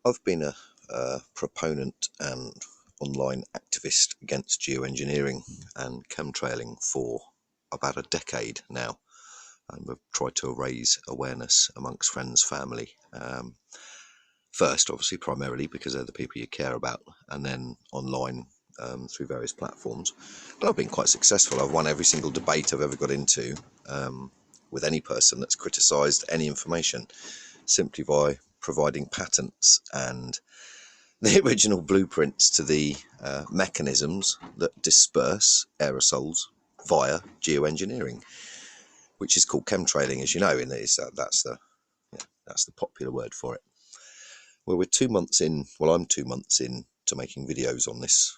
I've been a proponent and online activist against geoengineering and chemtrailing for about a decade now, and we've tried to raise awareness amongst friends, family. First, obviously, primarily because they're the people you care about, and then online through various platforms. And I've been quite successful. I've won every single debate I've ever got into with any person that's criticised any information, simply by providing patents and the original blueprints to the mechanisms that disperse aerosols via geoengineering, which is called chemtrailing, as you know. That's the popular word for it. Well, we're 2 months in. Well, I'm 2 months in to making videos on this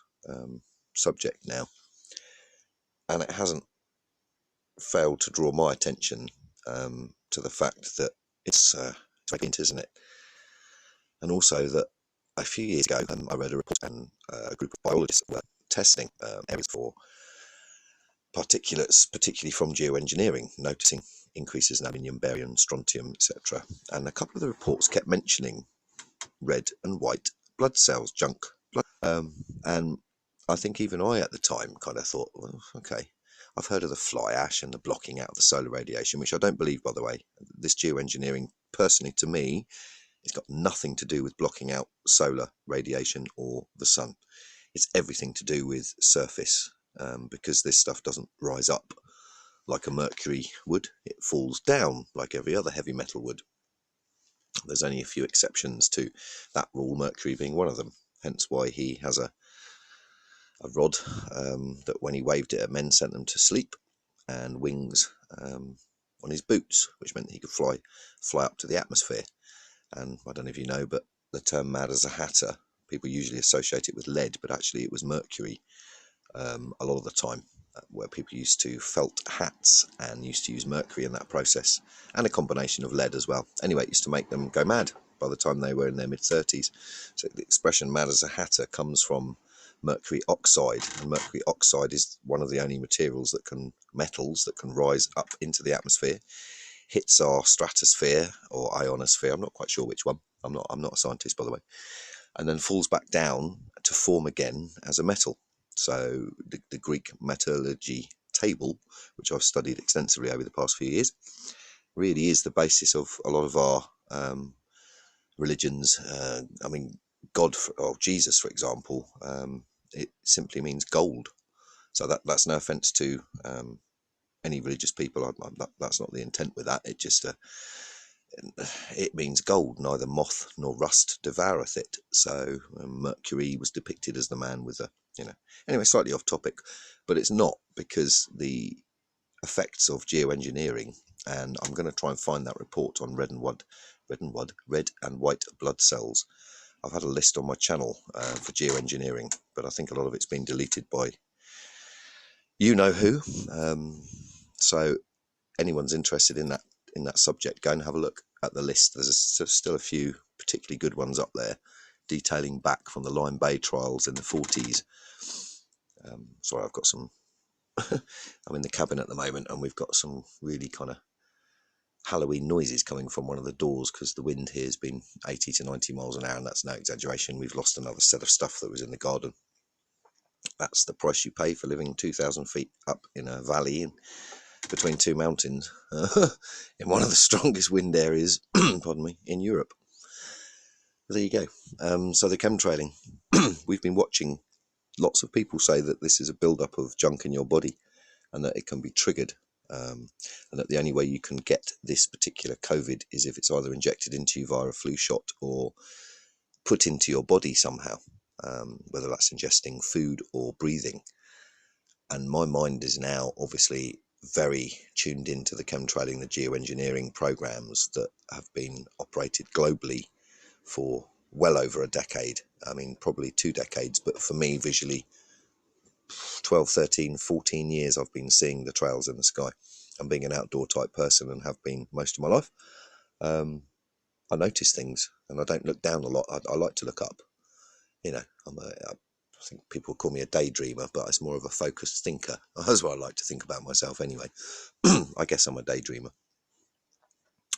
subject now, and it hasn't failed to draw my attention to the fact that it's vacant, isn't it? And also that a few years ago, I read a report, and a group of biologists were testing areas for particulates, particularly from geoengineering, noticing increases in aluminium, barium, strontium, etc. And a couple of the reports kept mentioning red and white blood cells, junk blood. And I think even I at the time kind of thought, well, okay, I've heard of the fly ash and the blocking out of the solar radiation, which I don't believe, by the way. This geoengineering, personally, to me, it's got nothing to do with blocking out solar radiation or the sun. It's everything to do with surface, because this stuff doesn't rise up like a mercury would. It falls down like every other heavy metal would. There's only a few exceptions to that rule, mercury being one of them. Hence why he has a rod that when he waved it at men sent them to sleep, and wings on his boots, which meant that he could fly up to the atmosphere. And I don't know if you know, but the term mad as a hatter, people usually associate it with lead, but actually it was mercury a lot of the time, where people used to felt hats and used to use mercury in that process, and a combination of lead as well. Anyway, it used to make them go mad by the time they were in their mid-30s. So the expression mad as a hatter comes from mercury oxide, and mercury oxide is one of the only metals that can rise up into the atmosphere, hits our stratosphere or ionosphere, I'm not quite sure which one, I'm not a scientist, by the way, and then falls back down to form again as a metal. So the Greek metallurgy table, which I've studied extensively over the past few years, really is the basis of a lot of our religions. I mean, God, or Jesus, for example, it simply means gold. So that's no offence to any religious people. That's not the intent with that. It just it means gold. Neither moth nor rust devoureth it. So Mercury was depicted as the man with a, anyway, slightly off topic, but it's not, because the effects of geoengineering, and I'm going to try and find that report on red and white blood cells. I've had a list on my channel for geoengineering, but I think a lot of it's been deleted by you know who. So anyone's interested in that subject, go and have a look at the list. There's still a few particularly good ones up there, detailing back from the Lime Bay trials in the 40s. Sorry, I've got some I'm in the cabin at the moment, and we've got some really kind of Halloween noises coming from one of the doors, because the wind here has been 80 to 90 miles an hour, and that's no exaggeration. We've lost another set of stuff that was in the garden. That's the price you pay for living 2,000 feet up in a valley between two mountains in one of the strongest wind areas pardon me, in Europe. There you go. So the chemtrailing, we've been watching lots of people say that this is a build-up of junk in your body, and that it can be triggered, and that the only way you can get this particular COVID is if it's either injected into you via a flu shot or put into your body somehow, whether that's ingesting food or breathing. And my mind is now obviously very tuned into the chemtrailing, the geoengineering programs that have been operated globally for well over a decade. I mean, probably 2 decades, but for me, visually, 12, 13, 14 years I've been seeing the trails in the sky. And being an outdoor type person, and have been most of my life, I notice things, and I don't look down a lot. I like to look up. I think people call me a daydreamer, but it's more of a focused thinker. That's what I like to think about myself anyway. I guess I'm a daydreamer.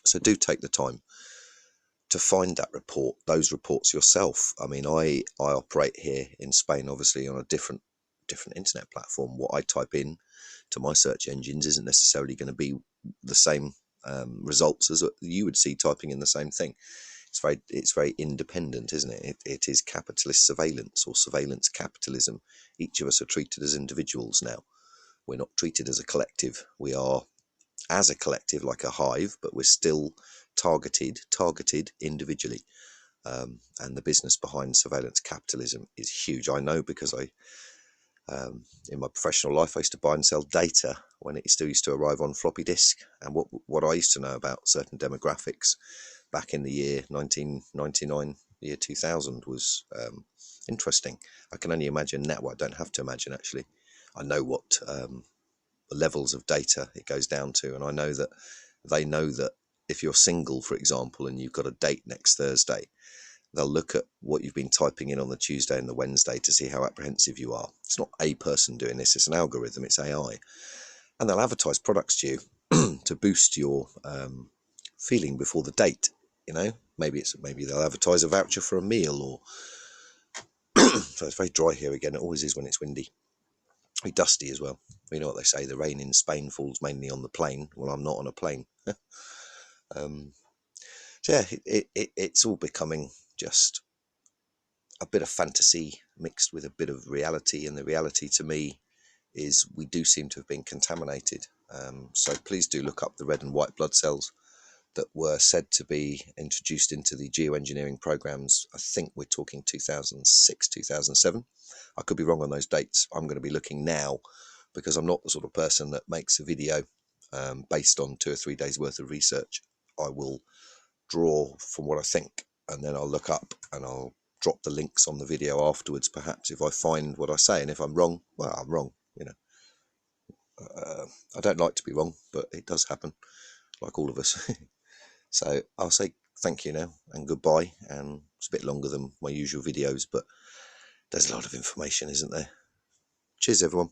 So do take the time to find that report, those reports yourself. I mean, I operate here in Spain, obviously on a different internet platform. What I type in to my search engines isn't necessarily going to be the same results as you would see typing in the same thing. It's very independent, isn't it? It is capitalist surveillance, or surveillance capitalism. Each of us are treated as individuals now. We're not treated as a collective. We are as a collective, like a hive, but we're still targeted individually. And the business behind surveillance capitalism is huge. I know, because in my professional life, I used to buy and sell data when it still used to arrive on floppy disk. And what I used to know about certain demographics back in the year 1999, year 2000 was interesting. I can only imagine now. Well, I don't have to imagine, actually. I know what levels of data it goes down to, and I know that they know that if you're single, for example, and you've got a date next Thursday, they'll look at what you've been typing in on the Tuesday and the Wednesday to see how apprehensive you are. It's not a person doing this, it's an algorithm, it's AI. And they'll advertise products to you to boost your feeling before the date. You know, maybe they'll advertise a voucher for a meal, or so it's very dry here again. It always is when it's windy. Very dusty as well. You know what they say, the rain in Spain falls mainly on the plane. Well, I'm not on a plane. So yeah, it's all becoming just a bit of fantasy mixed with a bit of reality, and the reality to me is we do seem to have been contaminated. So please do look up the red and white blood cells that were said to be introduced into the geoengineering programs. I think we're talking 2006, 2007. I could be wrong on those dates. I'm going to be looking now, because I'm not the sort of person that makes a video based on 2 or 3 days worth of research. I will draw from what I think, and then I'll look up and I'll drop the links on the video afterwards, perhaps, if I find what I say. And if I'm wrong, well, I'm wrong. You know, I don't like to be wrong, but it does happen, like all of us. So I'll say thank you now and goodbye. And it's a bit longer than my usual videos, but there's a lot of information, isn't there? Cheers, everyone.